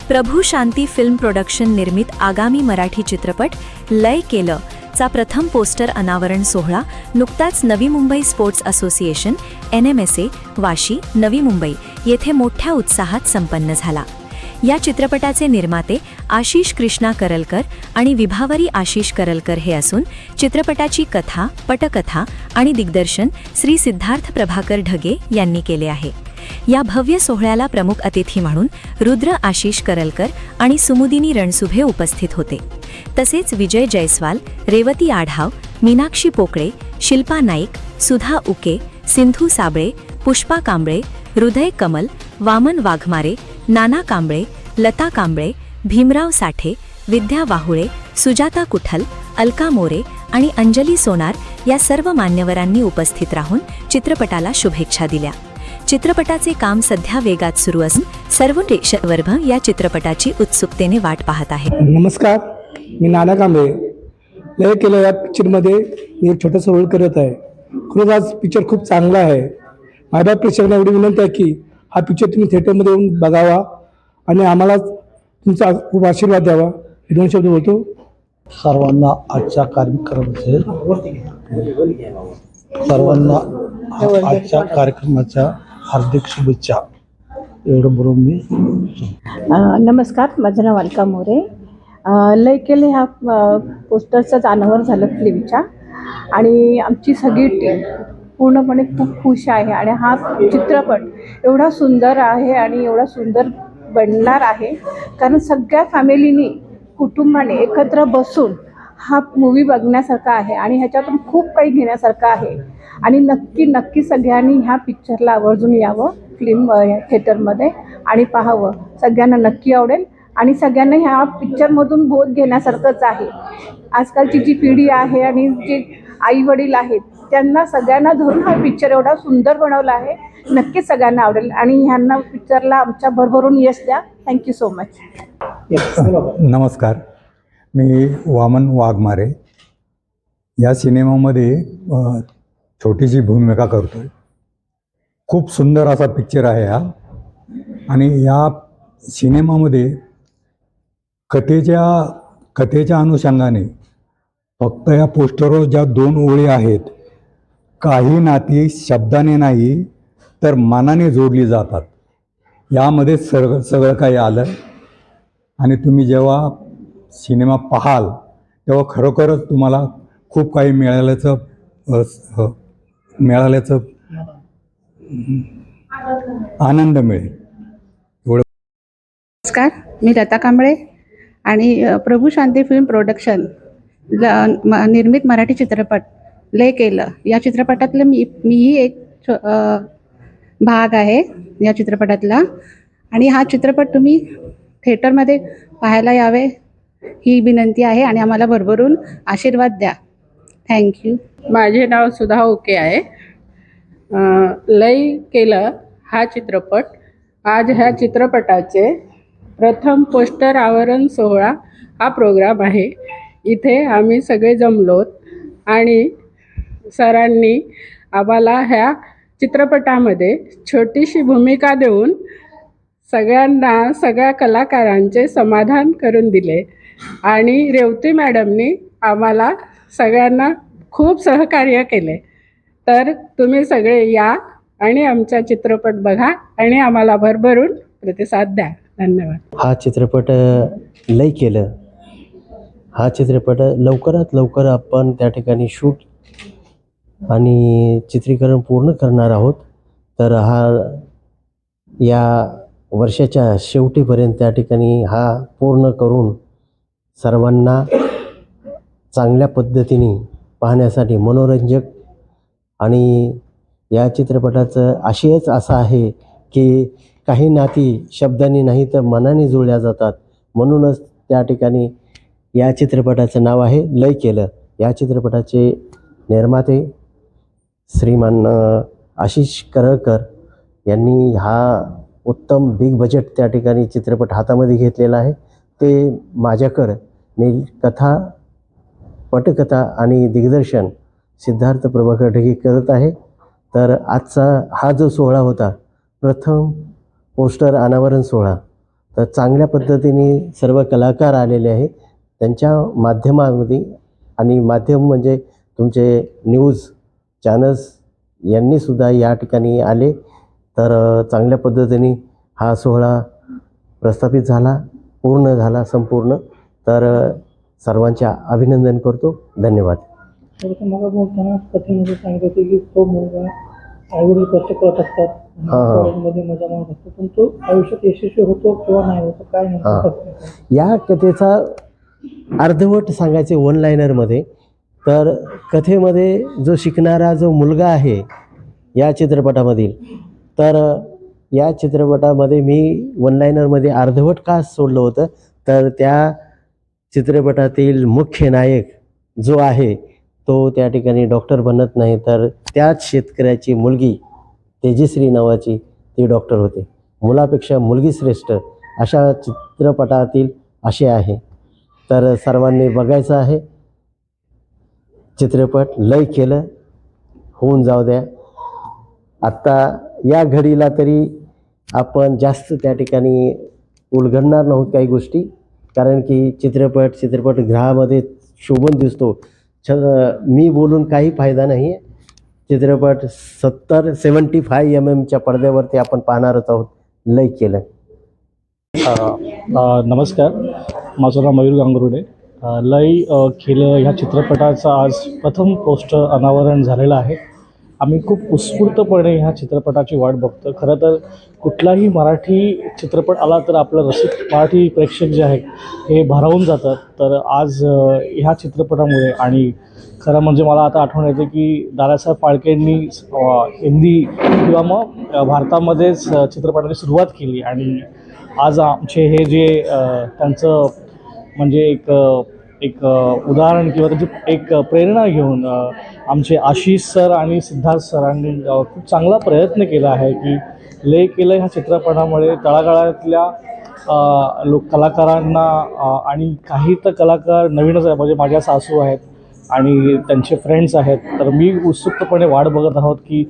प्रभू शांती film production निर्मित आगामी मराठी चित्रपट लय केलं चा प्रथम पोस्टर अनावरण सोहळा नुकताच Navi Mumbai sports association NMSA Vashi Navi Mumbai येथे मोठ्या उत्साहात संपन्न झाला। या चित्रपटाचे निर्माते आशिष कृष्णा करलकर आणि विभावरी आशिष करलकर हे असून चित्रपटाची कथा, पटकथा आणि दिग्दर्शन श्री सिद्धार्थ प्रभाकर ढगे यांनी केले आहे। या भव्य सोहळ्याला प्रमुख अतिथी म्हणून रुद्र आशिष करलकर आणि सुमुदिनी रणसुभे उपस्थित होते। तसेच विजय जयस्वाल, रेवती आढाव, मीनाक्षी पोकळे, शिल्पा नाईक, सुधा उके, सिंधू साबळे, पुष्पा कांबळे, हृदय कमल, वामन वाघमारे, नाना कांबळे, लता कांबळे, भीमराव साठे, विद्या वाहुळे, सुजाता कुठल, अलका मोरे आणि अंजली सोनार या सर्व मान्यवरांनी उपस्थित राहून चित्रपटाला शुभेच्छा दिल्या। चित्रपटाचे काम सध्या वेगात सुरू असून सर्व प्रेक्षकवर्ग या चित्रपटाची उत्सुकतेने वाट पाहत आहे। नमस्कार, मी नाना कांबळे। लय केलं या पिक्चरमध्ये मी एक छोटासा रोल करत आहे। खरंच आज पिक्चर खूप चांगला आहे। माझ्या प्रेक्षकांना एवढी विनंती आहे की हा पिक्चर तुम्ही थिएटरमध्ये येऊन बघावा आणि आम्हाला तुमचा खूप आशीर्वाद द्यावा। हे दोन शब्द बोलतो। सर्वांना आजच्या कार्यक्रमाचे कार्यक्रमाच्या हार्दिक शुभेच्छा एवढं बोलून मी नमस्कार, माझं नाव अलका मोरे। लय केले ह्या पोस्टरचं अनावर झालं फिल्मच्या आणि आमची सगळी टीम पूर्णपणे खूप खुश आहे आणि हा चित्रपट एवढा सुंदर आहे आणि एवढा सुंदर बनणार आहे कारण सगळ्या फॅमिलीनी कुटुंबाने एकत्र बसून हा मूवी बघण्यासारखा आहे आणि ह्याच्यातून खूप काही घेण्यासारखं आहे आणि नक्की सगळ्यांनी ह्या पिक्चरला आवर्जून यावं फिल्म थिएटरमध्ये आणि पाहावं। सगळ्यांना नक्की आवडेल आणि सगळ्यांना ह्या पिक्चरमधून बोध घेण्यासारखंच आहे। आजकालची जी पिढी आहे आणि जे आई वडील आहेत त्यांना सगळ्यांना धरून हा पिक्चर एवढा सुंदर बनवला आहे। नक्कीच सगळ्यांना आवडेल आणि ह्यांना पिक्चरला आमच्या भरभरून यश द्या। Thank you so much. नमस्कार, मी वामन वाघमारे। या सिनेमामध्ये छोटीशी भूमिका करतो आहे। खूप सुंदर असा पिक्चर आहे हा आणि या सिनेमामध्ये कथेच्या अनुषंगाने फक्त या पोस्टरवर ज्या दोन ओळी आहेत, काही नाती शब्दाने नाही तर मनाने जोडली जातात, यामध्ये सगळं काही आलं आणि तुम्ही जेव्हा सिनेमा पाहाल तेव्हा खरोखरच तुम्हाला खूप काही मिळाल्याचं आनंद मिळेल। नमस्कार, मी लता कांबळे आणि प्रभू शांती फिल्म प्रोडक्शन निर्मित मराठी चित्रपट लय केलं या चित्रपटातलं मीही एक भाग आहे या चित्रपटातला आणि हा चित्रपट तुम्ही थिएटरमध्ये पाहायला यावे ही विनंती आहे आणि आम्हाला भरभरून आशीर्वाद द्या। थँक्यू। माझे नाव सुधा उके आहे। लय केलं हा चित्रपट आज ह्या चित्रपटाचे प्रथम पोस्टर आवरण सोहळा हा प्रोग्राम आहे। इथे आम्ही सगळे जमलोत आणि सरांनी आम्हाला ह्या चित्रपटामध्ये छोटीशी भूमिका देऊन सगळ्या कलाकारांचे समाधान करून दिले आणि रेवती मॅडमनी आम्हाला सगळ्यांना खूप सहकार्य केले। तर तुम्ही सगळे या आणि आमचा चित्रपट बघा आणि आम्हाला भरभरून प्रतिसाद द्या। धन्यवाद। हा चित्रपट लय केलं हा चित्रपट लवकरात लवकर आपण त्या ठिकाणी शूट आणि चित्रीकरण पूर्ण करणार आहोत। तर या वर्षाच्या शेवटीपर्यंत त्या ठिकाणी हा पूर्ण करून सर्वांना चांगल्या पद्धतीने पाहण्यासाठी मनोरंजक आणि या चित्रपटाचं आशयच असा आहे की काही नाती शब्दांनी नाही तर मनाने जुळल्या जातात, म्हणूनच त्या ठिकाणी या चित्रपटाचं नाव आहे लय केलं। या चित्रपटाचे निर्माते श्रीमान आशिष करलकर यांनी हा उत्तम बिग बजेट त्या ठिकाणी चित्रपट हातामध्ये घेतलेला आहे। ते माझ्याकडं मी पटकथा आणि दिग्दर्शन सिद्धार्थ प्रभाकर ढगे करत आहे। तर आजचा हा जो सोहळा होता प्रथम पोस्टर अनावरण सोहळा, तर चांगल्या पद्धतीने सर्व कलाकार आलेले आहेत. त्यांच्या माध्यमामध्ये आणि माध्यम म्हणजे तुमचे न्यूज चॅनल्स यांनीसुद्धा या ठिकाणी आले, तर चांगल्या पद्धतीने हा सोहळा प्रस्थापित झाला, पूर्ण झाला संपूर्ण. तर सर्वांचे अभिनंदन करतो. धन्यवाद. मला बोलताना कथेमध्ये सांगितलं होतं की तो मुलगा आईवडील कष्ट करत असतात, कॉलेजमध्ये मजा मारत असतो, पण तो आयुष्यात यशस्वी होतो किंवा नाही होतो, काय म्हणतो? या कथेचा अर्धवट सांगायचे वन लायनरमध्ये, तर कथेमध्ये जो शिकणारा जो मुलगा आहे या चित्रपटामधील, तर या चित्रपटामध्ये मी वन लायनरमध्ये अर्धवट का सोडलं होतं, तर त्या चित्रपटातील मुख्य नायक जो आहे तो त्या ठिकाणी डॉक्टर बनत नाही, तर त्याच शेतकऱ्याची मुलगी तेजश्री नावाची ती डॉक्टर होते. मुलापेक्षा मुलगी श्रेष्ठ अशा चित्रपटातील असे आहे. तर सर्वांनी बघायचं आहे चित्रपट. लय केलं, होऊन जाऊ द्या. आत्ता या घडीला तरी आपण जास्त त्या ठिकाणी उलगडणार नाहोत काही गोष्टी, कारण की चित्रपटगृहामध्ये शोभून दिसतो. मी बोलून काही फायदा नाही आहे. चित्रपट 75 mm पडद्यावरती आपण पाहणारच आहोत. लय केलं. नमस्कार, माझं नाव मयूर गांगुर्डे. लय केलं ह्या चित्रपटाचं आज प्रथम पोस्टर अनावरण झालेलं आहे. आम्ही खूप उत्स्फूर्तपणे ह्या चित्रपटाची वाट बघतो. खरं तर कुठलाही मराठी चित्रपट आला तर आपलं रसिक मराठी प्रेक्षक जे आहेत हे भारावून जातात. तर आज ह्या चित्रपटामुळे, आणि खरं म्हणजे मला आता आठवण येते की दादासाहेब फाळकेंनी हिंदी किंवा मग भारतामध्येच चित्रपटाची सुरुवात केली, आणि आज आमचे हे जे त्यांचं म्हणजे एक उदाहरण किंवा त्याची एक प्रेरणा घेऊन आमचे आशिष सर आणि सिद्धार्थ सरांनी खूप चांगला प्रयत्न केला आहे की लय केलं ह्या चित्रपटामुळे तळागाळातल्या कलाकारांना, आणि काही तर कलाकार नवीनच आहे, म्हणजे माझ्या सासू आहेत आणि त्यांचे फ्रेंड्स आहेत, तर मी उत्सुकपणे वाट बघत आहोत की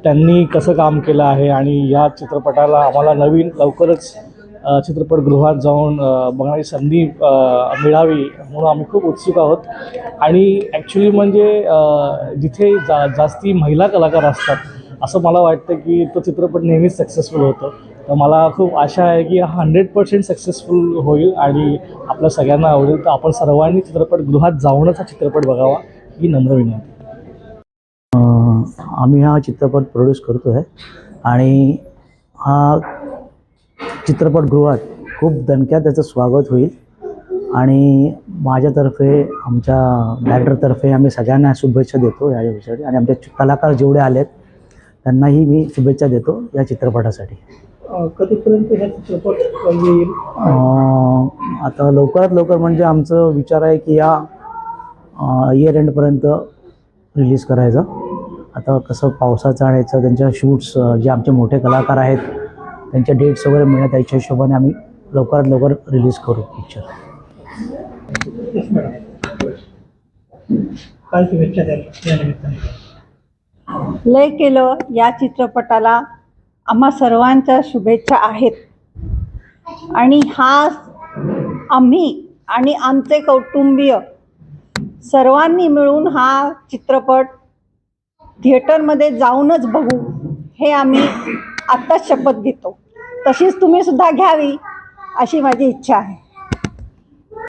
त्यांनी कसं काम केलं आहे, आणि या चित्रपटाला आम्हाला नवीन लवकरच चित्रपटगृहात जाऊन बघण्याची संधी मिळावी म्हणून आम्ही खूप उत्सुक आहोत. आणि ॲक्च्युली म्हणजे जिथे जास्ती महिला कलाकार असतात असं मला वाटतं की तो चित्रपट नेहमीच सक्सेसफुल होतो. तर मला खूप आशा आहे की हा 100% सक्सेसफुल होईल आणि आपल्या सगळ्यांना आवडेल. तर आपण सर्वांनी चित्रपटगृहात जाऊनच हा चित्रपट बघावा ही नम्र विनंती. आम्ही हा चित्रपट प्रोड्यूस करतो आहे, आणि हा चित्रपटगृहात खूप दणक्यात त्याचं स्वागत होईल. आणि माझ्यातर्फे, आमच्या डायरेक्टरतर्फे आम्ही सगळ्यांना शुभेच्छा देतो या विषयासाठी, आणि आमचे कलाकार जेवढे आलेत त्यांनाही मी शुभेच्छा देतो या चित्रपटासाठी. कधीपर्यंत हा चित्रपट येईल? आता लवकरात लवकर म्हणजे आमचं विचार आहे की या इयर एंडपर्यंत रिलीज करायचं. आता कसं पावसाचं आणायचं, त्यांच्या शूट्स जे आमचे मोठे कलाकार आहेत त्यांच्या डेट्स वगैरे मिळत, त्याच्या हिशोबाने आम्ही लवकरात लवकर रिलीज करू पिक्चर. काय शुभेच्छा द्याल या निमित्ताने? लय केलं या चित्रपटाला आम्हा सर्वांच्या शुभेच्छा आहेत, आणि हा आम्ही आणि आमचे कौटुंबीय सर्वांनी मिळून हा चित्रपट थिएटरमध्ये जाऊनच बघू हे आम्ही आत्ताच शपथ घेतो. तशीच तुम्ही सुद्धा घ्यावी अशी माझी इच्छा आहे.